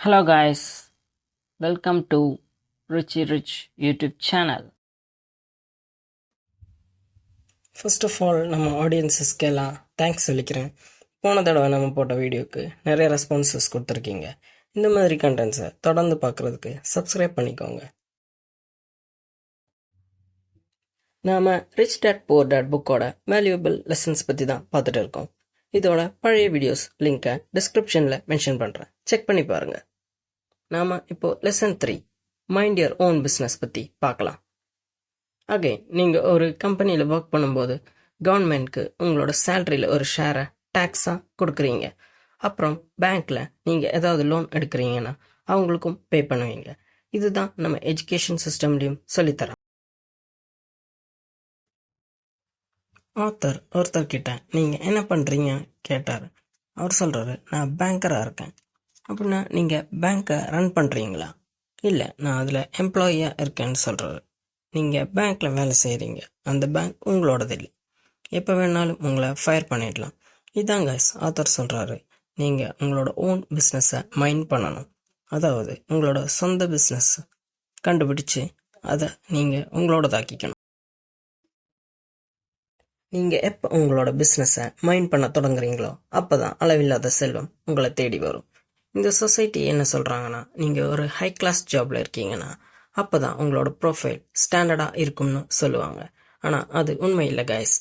Hello guys, welcome to Richie Rich YouTube channel. First of all நம்ம ஆடியன்ஸஸ்க்கெல்லாம் thanks சொல்லிக்கிறேன். போன தடவை நம்ம போட்ட வீடியோக்கு நிறைய ரெஸ்பான்சஸ் கொடுத்துருக்கீங்க. இந்த மாதிரி கண்டென்ட்ஸை தொடர்ந்து பார்க்குறதுக்கு சப்ஸ்கிரைப் பண்ணிக்கோங்க. நாம் ரிச் டேட் புவர் டேட் புக்கோட வேல்யூபிள் லெசன்ஸ் பற்றி தான் பார்த்துட்டு இருக்கோம். இதோட பழைய வீடியோஸ் லிங்கை டிஸ்கிரிப்ஷனில் மென்ஷன் பண்ணுறேன், செக் பண்ணி பாருங்கள். நாம் இப்போது lesson 3 mind your own business பற்றி பார்க்கலாம். அகைன், நீங்கள் ஒரு கம்பெனியில் ஒர்க் பண்ணும்போது கவர்மெண்ட்க்கு உங்களோட சேலரியில் ஒரு ஷேரை டேக்ஸாக கொடுக்குறீங்க. அப்புறம் பேங்க்கில் நீங்கள் ஏதாவது லோன் எடுக்கிறீங்கன்னா அவங்களுக்கும் பே பண்ணுவீங்க. இதுதான் நம்ம எஜுகேஷன் சிஸ்டம்லேயும் சொல்லித்தரோம். ஒருத்தர்கிட்ட நீங்கள் என்ன பண்ணுறீங்க கேட்டார். அவர் சொல்கிறாரு, நான் பேங்கராக இருக்கேன். அப்படின்னா நீங்கள் பேங்க்கை ரன் பண்ணுறீங்களா? இல்லை, நான் அதில் எம்ப்ளாயியாக இருக்கேன்னு சொல்கிறாரு. நீங்கள் பேங்க்கில் வேலை செய்கிறீங்க, அந்த பேங்க் உங்களோடது இல்லை, எப்போ வேணாலும் உங்களை ஃபயர் பண்ணிடலாம். இதாங்க ஆத்தர் சொல்கிறாரு, நீங்கள் உங்களோட ஓன் பிஸ்னஸை மைண்ட் பண்ணணும். அதாவது உங்களோட சொந்த பிஸ்னஸ் கண்டுபிடிச்சு அதை நீங்கள் உங்களோடதாக்கிக்கணும். நீங்கள் எப்போ உங்களோட பிஸ்னஸை மைண்ட் பண்ண தொடங்குறீங்களோ அப்போ தான் அளவில்லாத செல்வம் உங்களை தேடி வரும். இந்த சொசைட்டி என்ன சொல்கிறாங்கன்னா, நீங்கள் ஒரு ஹை கிளாஸ் ஜாபில் இருக்கீங்கன்னா அப்போ தான் உங்களோட ப்ரொஃபைல் ஸ்டாண்டர்டாக இருக்கும்னு சொல்லுவாங்க. ஆனால் அது உண்மை இல்லை கைஸ்.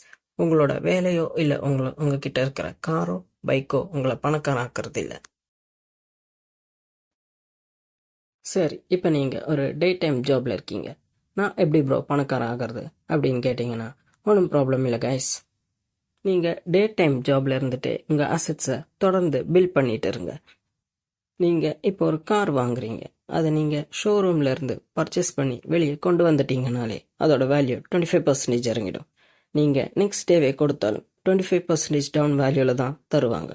உங்களோட வேலையோ இல்லை உங்ககிட்ட இருக்கிற காரோ பைக்கோ உங்களை பணக்காராக்கிறது இல்லை. சரி, இப்போ நீங்கள் ஒரு டே டைம் ஜாபில் இருக்கீங்க. நான் எப்படி ப்ரோ பணக்காரன் ஆகிறது அப்படின்னு கேட்டிங்கன்னா ஒன்றும் ப்ராப்ளம் இல்லை கைஸ். நீங்கள் டே டைம் ஜாபில் இருந்துட்டு உங்கள் அசெட்ஸை தொடர்ந்து பில்ட் பண்ணிட்டு இருங்க. நீங்கள் இப்போ ஒரு கார் வாங்குறீங்க, அதை நீங்கள் ஷோரூமில் இருந்து பர்ச்சேஸ் பண்ணி வெளியே கொண்டு வந்துட்டீங்கனாலே அதோட வேல்யூ 25% இறங்கிடும். நீங்கள் நெக்ஸ்ட் டேவே கொடுத்தாலும் 25% டவுன் வேல்யூவில் தான் தருவாங்க.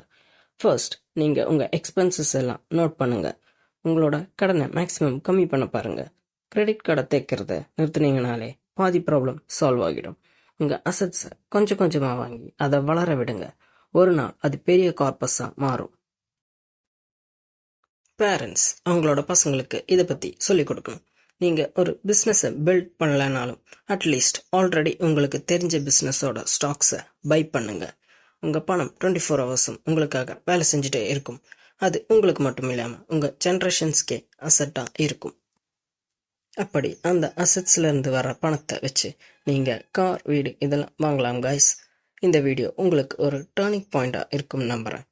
ஃபர்ஸ்ட் நீங்கள் உங்கள் எக்ஸ்பென்சஸ் எல்லாம் நோட் பண்ணுங்கள். உங்களோட கடனை மேக்ஸிமம் கம்மி பண்ண பாருங்கள். கிரெடிட் கார்டை தேக்கிறத நிறுத்தினீங்கனாலே பாதி ப்ராப்ளம் சால்வ் ஆகிடும். உங்கள் அசட்ஸை கொஞ்சம் கொஞ்சமாக வாங்கி அதை வளர விடுங்க. ஒரு நாள் அது பெரிய கார்பஸாக மாறும். பேரண்ட்ஸ் அவங்களோட பசங்களுக்கு இதை பற்றி சொல்லிக் கொடுக்கணும். நீங்கள் ஒரு பிஸ்னஸை பில்ட் பண்ணலனாலும் அட்லீஸ்ட் ஆல்ரெடி உங்களுக்கு தெரிஞ்ச பிஸ்னஸோட ஸ்டாக்ஸை பை பண்ணுங்க. உங்கள் பணம் 24 ஹவர்ஸும் உங்களுக்காக வேலை செஞ்சுட்டே இருக்கும். அது உங்களுக்கு மட்டும் இல்லாமல் உங்கள் ஜென்ரேஷன்ஸ்க்கே அசட்டாக இருக்கும். அப்படி அந்த அசட்ஸ்லேருந்து வர பணத்தை வச்சு நீங்கள் கார், வீடு இதெல்லாம் வாங்கலாம் கைஸ். இந்த வீடியோ உங்களுக்கு ஒரு டேர்னிங் பாயிண்டாக இருக்கும் நம்புகிறேன்.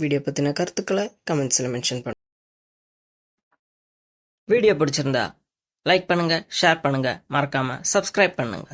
வீடியோ பற்றின கருத்துக்களை கமெண்ட்ஸில் மென்ஷன் பண்ணுங்க. வீடியோ பிடிச்சிருந்தா லைக் பண்ணுங்க, ஷேர் பண்ணுங்க, மறக்காம சப்ஸ்கிரைப் பண்ணுங்க.